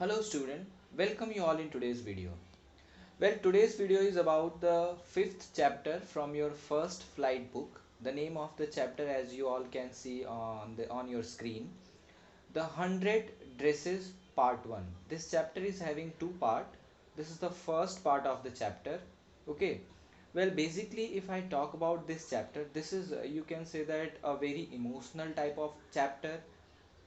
Hello student, welcome you all in today's video. Well, today's video is about the fifth chapter from your first flight book. The name of the chapter, as you all can see on your screen, the 100 Dresses Part 1. This chapter is having two parts. This is the first part of the chapter. Okay. Well, basically, if I talk about this chapter, this is you can say that a very emotional type of chapter.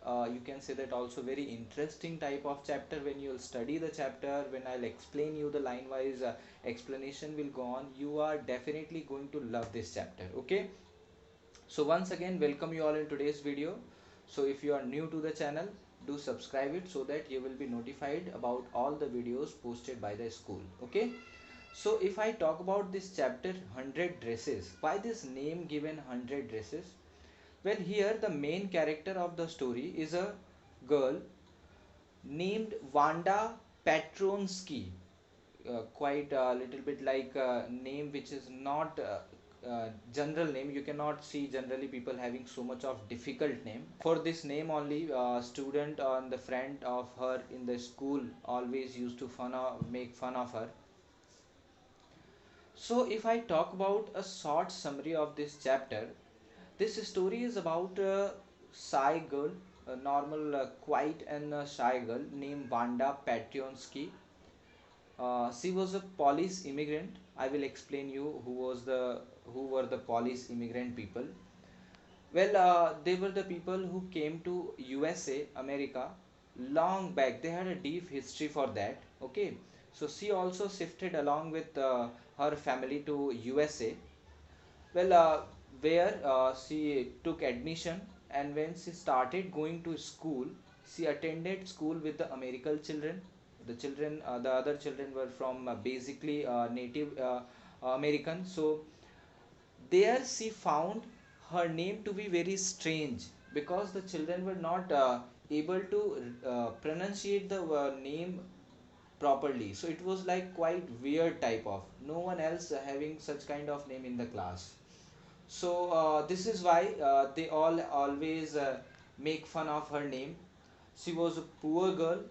You can say that also very interesting type of chapter. When you'll study the chapter, when I'll explain you, the line wise explanation will go on, you are definitely going to love this chapter. Okay, so once again, welcome you all in today's video. So if you are new to the channel, do subscribe it so that you will be notified about all the videos posted by the school. Okay, so if I talk about this chapter 100 dresses, why this name given 100 dresses? Well, here the main character of the story is a girl named Vanda Petronsky. Quite a little bit like a name which is not general name. You cannot see generally people having so much of difficult name. For this name only, student and the friend of her in the school always used to make fun of her. So if I talk about a short summary of this chapter, this story is about a shy girl, a normal, quiet and shy girl named Vanda Petronsky. She was a Polish immigrant. I will explain you who were the Polish immigrant people. Well, they were the people who came to USA, America, long back. They had a deep history for that. Okay, so she also shifted along with her family to USA. Well, where she took admission, and when she started going to school, she attended school with the American children. The other children were from basically native American. So there she found her name to be very strange because the children were not able to pronunciate the name properly. So it was like quite weird type of. No one else having such kind of name in the class. So this is why they all always make fun of her name. She was a poor girl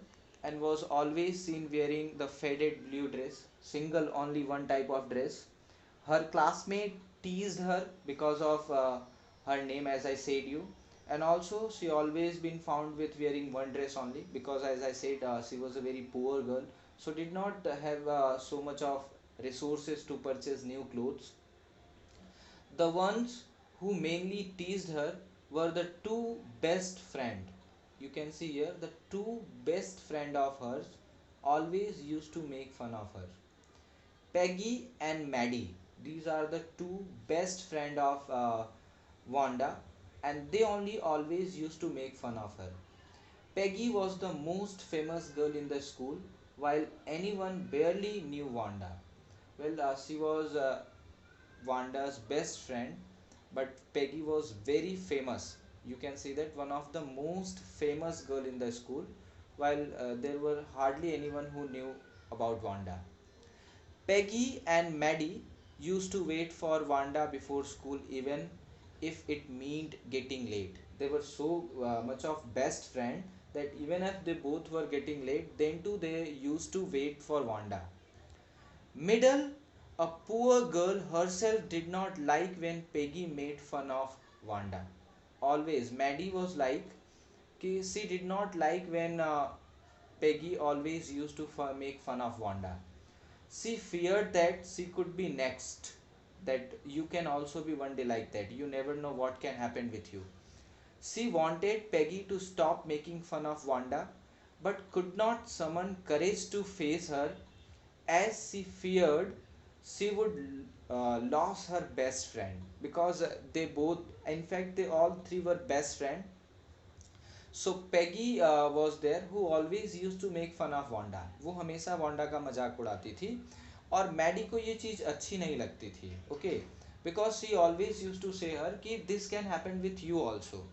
and was always seen wearing the faded blue dress, single only one type of dress. Her classmate teased her because of her name, as I said you, and also she always been found with wearing one dress only because, as I said, she was a very poor girl, so did not have so much of resources to purchase new clothes. The ones who mainly teased her were the two best friend. You can see here the two best friend of hers always used to make fun of her. Peggy and Maddie. These are the two best friend of Wanda, and they only always used to make fun of her. Peggy was the most famous girl in the school, while anyone barely knew Wanda. Well, she was Wanda's best friend, but Peggy was very famous. You can see that one of the most famous girl in the school, while there were hardly anyone who knew about Wanda. Peggy and Maddie used to wait for Wanda before school even if it meant getting late. They were so much of best friend that even if they both were getting late, then too they used to wait for Wanda. Middle, a poor girl herself did not like when Peggy made fun of Wanda. Always, Maddie was like, she did not like when Peggy always used to make fun of Wanda. She feared that she could be next, that you can also be one day like that. You never know what can happen with you. She wanted Peggy to stop making fun of Wanda, but could not summon courage to face her as she feared she would lose her best friend because they both, in fact, they all three were best friend. So Peggy was there who always used to make fun of Wanda. वो हमेशा Wanda का मजाक उड़ाती थी और Maddie को ये चीज़ अच्छी नहीं लगती थी. Okay, because she always used to say her कि this can happen with you also,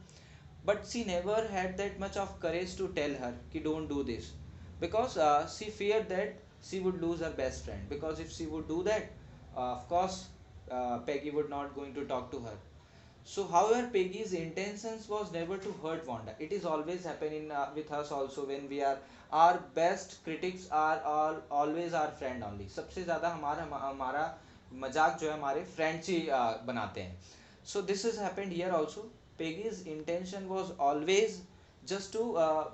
but she never had that much of courage to tell her कि don't do this because she feared that she would lose her best friend, because if she would do that, of course Peggy would not going to talk to her. So, however, Peggy's intentions was never to hurt Wanda. It is always happening with us also when we are our best critics are all always our friend only. सबसे ज़्यादा हमारा हमारा मजाक जो है हमारे friends ही बनाते हैं. So this has happened here also. Peggy's intention was always just to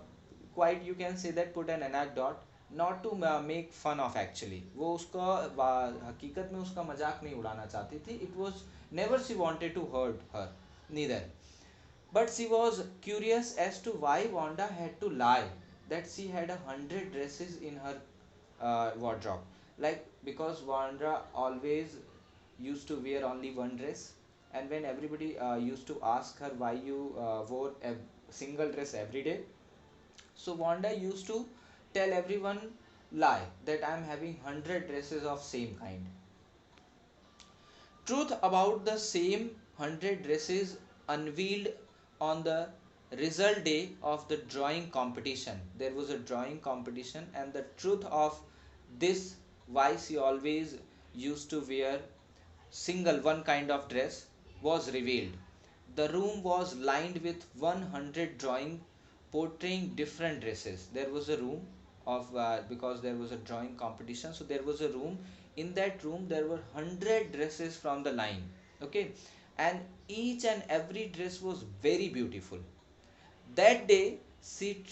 quite you can say that put an anecdote, not to make fun of actually. वो उसका हकीकत में उसका मजाक नहीं उड़ाना चाहती थी. It was never she wanted to hurt her, neither. But she was curious as to why Wanda had to lie that she had 100 dresses in her wardrobe. Like because Wanda always used to wear only one dress, and when everybody used to ask her why you wore a single dress every day, so Wanda used to tell everyone lie that I am having 100 dresses of same kind. Truth about the same 100 dresses unveiled on the result day of the drawing competition. There was a drawing competition, and the truth of this why she always used to wear single one kind of dress was revealed. The room was lined with 100 drawing portraying different dresses. There was a room of because there was a drawing competition, so there was a room. In that room there were 100 dresses from the line. Okay, and each and every dress was very beautiful. That day, she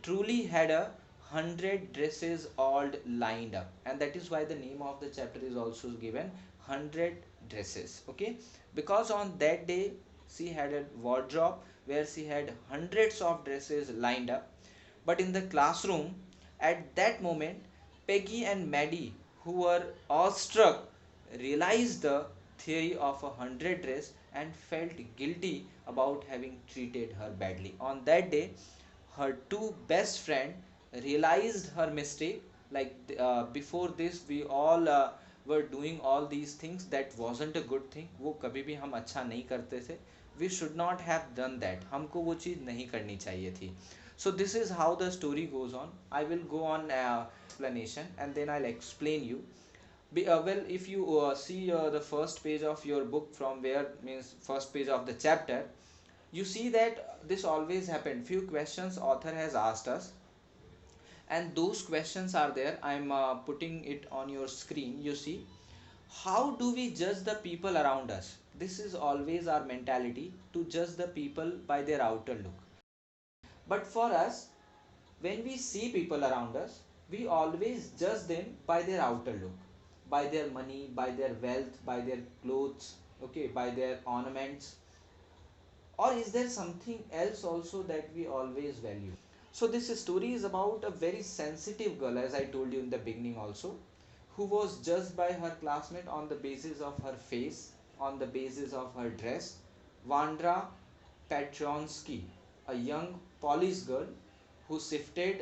truly had 100 dresses all lined up, and that is why the name of the chapter is also given 100 dresses. Okay, because on that day she had a wardrobe where she had hundreds of dresses lined up. But in the classroom, at that moment, Peggy and Maddie, who were awestruck, realized the theory of 100 dress and felt guilty about having treated her badly. On that day, her two best friends realized her mistake. Like before this, we all were doing all these things. That wasn't a good thing. वो कभी भी हम अच्छा नहीं करते थे. We should not have done that. हमको वो चीज़ नहीं करनी चाहिए थी. So this is how the story goes on. I will go on explanation and then I'll explain you. Well, if you see the first page of your book from where means first page of the chapter, you see that this always happened. Few questions author has asked us, and those questions are there. I'm putting it on your screen. You see, how do we judge the people around us? This is always our mentality to judge the people by their outer look. But for us, when we see people around us, we always judge them by their outer look, by their money, by their wealth, by their clothes, okay, by their ornaments. Or is there something else also that we always value? So this story is about a very sensitive girl, as I told you in the beginning also, who was judged by her classmate on the basis of her face, on the basis of her dress. Vandra Petronsky, a young Polish girl who shifted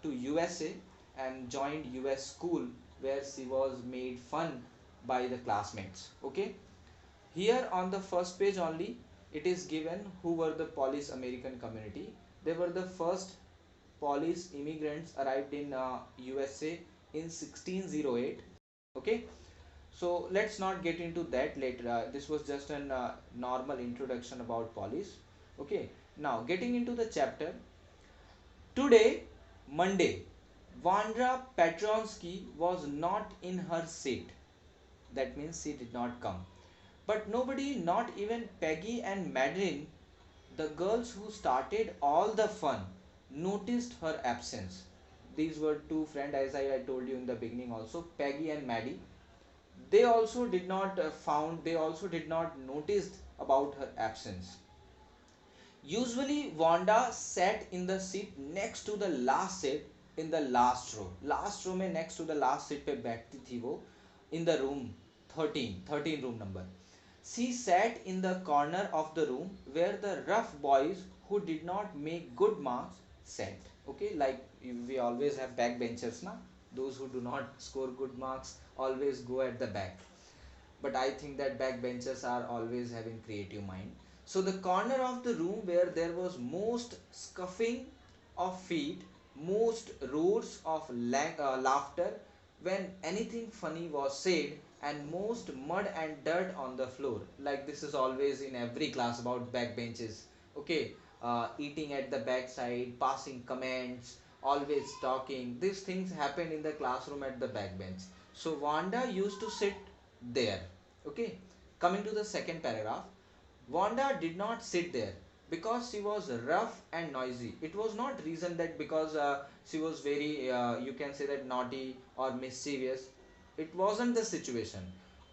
to USA and joined US school where she was made fun by the classmates. Okay, here on the first page only it is given who were the Polish American community. They were the first Polish immigrants arrived in USA in 1608. Okay, so let's not get into that later. This was just a normal introduction about Polish. Okay, now getting into the chapter. Today, Monday, Vandra Petronsky was not in her seat. That means she did not come. But nobody, not even Peggy and Madeline, the girls who started all the fun, noticed her absence. These were two friends, as I told you in the beginning also, Peggy and Maddie. They also did not they also did not notice about her absence. Usually Wanda sat in the seat next to the last seat in the last row. Last row में next to the last seat पे बैठती थी वो in the room 13 room number. She sat in the corner of the room where the rough boys who did not make good marks sat. Okay, like we always have backbenchers na. Those who do not score good marks always go at the back. But I think that backbenchers are always having creative mind. So the corner of the room where there was most scuffing of feet, most roars of laughter when anything funny was said, and most mud and dirt on the floor. Like this is always in every class about backbenches. Okay, eating at the backside, passing comments, always talking. These things happen in the classroom at the backbench. So Wanda used to sit there. Okay, coming to the second paragraph. Wanda did not sit there because she was rough and noisy. It was not reason that because she was very, you can say that naughty or mischievous. It wasn't the situation.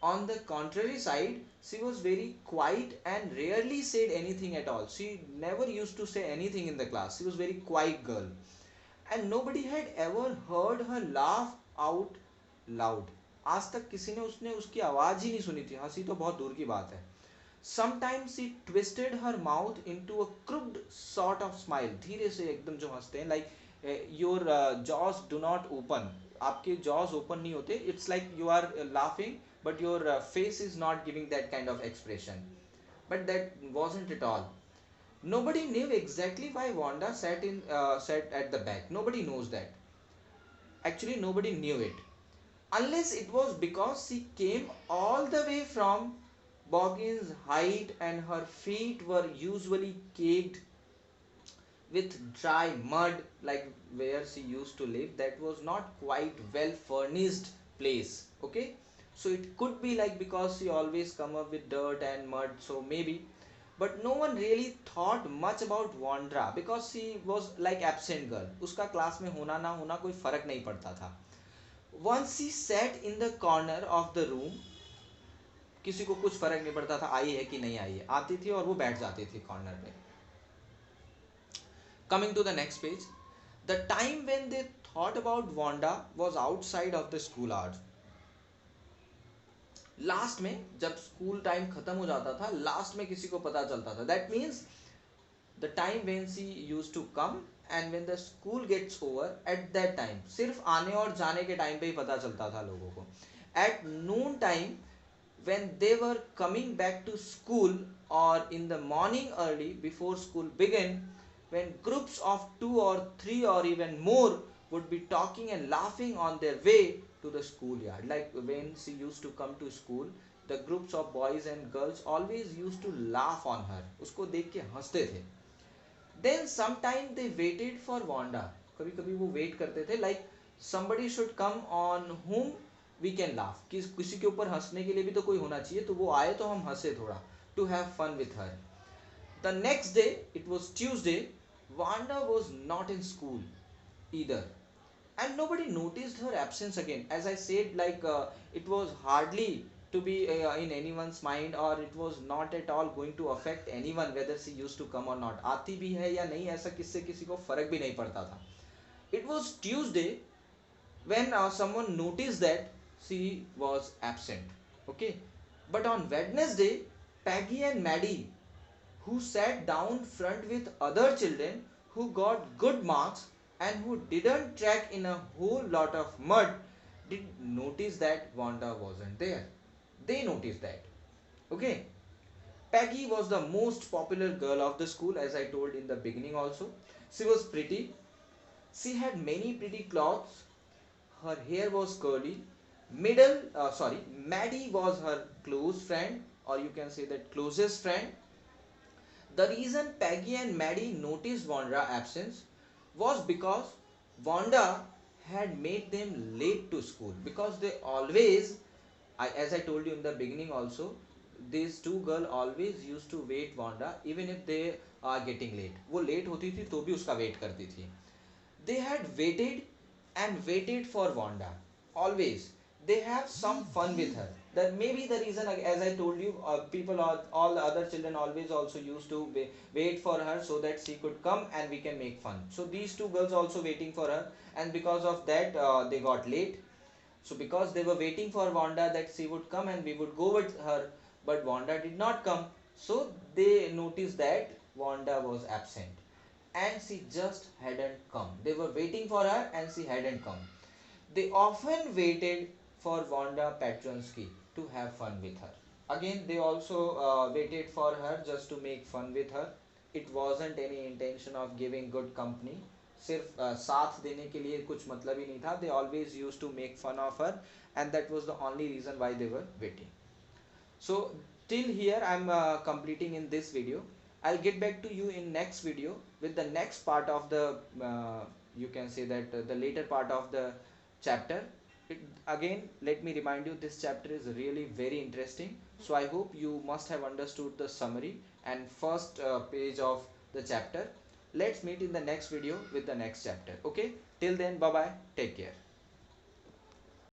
On the contrary side, she was very quiet and rarely said anything at all. She never used to say anything in the class. She was very quiet girl. And nobody had ever heard her laugh out loud. आज तक किसी ने उसने उसकी आवाज ही नहीं सुनी थी. हंसी तो बहुत दूर की बात है. Sometimes she twisted her mouth into a crooked sort of smile. धीरे से एकदम जो हंसते हैं, like your jaws do not open. आपके jaws open नहीं होते. It's like you are laughing, but your face is not giving that kind of expression. But that wasn't at all. Nobody knew exactly why Wanda sat at the back. Nobody knows that. Actually, nobody knew it. Unless it was because she came all the way from Boggin's height and her feet were usually caked with dry mud, like where she used to live. That was not quite well furnished place. Okay, so it could be like because she always come up with dirt and mud, so maybe. But no one really thought much about Wanda because she was like absent girl. उसका class में होना ना होना कोई फर्क नहीं पड़ता था. Once she sat in the corner of the room, किसी को कुछ फर्क नहीं पड़ता था आई है कि नहीं आई है, आती थी और वो बैठ जाती थी कॉर्नर पे. Coming to the next page, the time when they thought about Wanda was outside of the school hours. Last में जब स्कूल टाइम खत्म हो जाता था, लास्ट में किसी को पता चलता था. That means the time when she used to come and when the school gets over, at that time, सिर्फ आने और जाने के टाइम पे ही पता चलता था लोगों को. At noon time, when they were coming back to school, or in the morning early before school began, when groups of 2 or 3 or even more would be talking and laughing on their way to the schoolyard. Like when she used to come to school, the groups of boys and girls always used to laugh on her. उसको देख के हंसते थे. Then sometime they waited for Wanda. कभी कभी वो wait करते थे, like somebody should come on whom we can laugh. किसी के ऊपर हंसने के लिए भी तो कोई होना चाहिए, तो वो आए तो हम हंसे थोड़ा. To have fun with her. The next day, it was Tuesday, Wanda was not in school either. And nobody noticed her absence again. As I said, like it was hardly to be in anyone's mind, or it was not at all going to affect anyone whether she used to come or not. आती भी है या नहीं, ऐसा किससे किसी को फर्क भी नहीं पड़ता था. It was Tuesday when someone noticed that she was absent. Okay, but on Wednesday, Peggy and Maddie, who sat down front with other children who got good marks and who didn't track in a whole lot of mud, did notice that Wanda wasn't there. They noticed that. Okay, Peggy was the most popular girl of the school, as I told in the beginning also. She was pretty. She had many pretty clothes. Her hair was curly. Maddie was her close friend, or you can say that closest friend. The reason Peggy and Maddie noticed Wanda's absence was because Wanda had made them late to school. Because they always, as I told you in the beginning also, these two girls always used to wait Wanda even if they are getting late. वो late होती थी तो भी उसका wait करती थी. They had waited and waited for Wanda. Always. They have some fun with her. That may be the reason, as I told you, people or all the other children always also used to wait for her so that she could come and we can make fun. So these two girls also waiting for her, and because of that they got late. So because they were waiting for Wanda that she would come and we would go with her, but Wanda did not come. So they noticed that Wanda was absent and she just hadn't come. They were waiting for her and she hadn't come. They often waited for Wanda Petronsky to have fun with her. Again, they also waited for her just to make fun with her. It wasn't any intention of giving good company. सिर्फ साथ देने के लिए कुछ मतलब ही नहीं था. They always used to make fun of her, and that was the only reason why they were waiting. So till here I'm completing in this video. I'll get back to you in next video with the next part of the you can say that the later part of the chapter. Again, let me remind you, this chapter is really very interesting, so I hope you must have understood the summary and first page of the chapter. Let's meet in the next video with the next chapter. Okay, till then, bye bye, take care.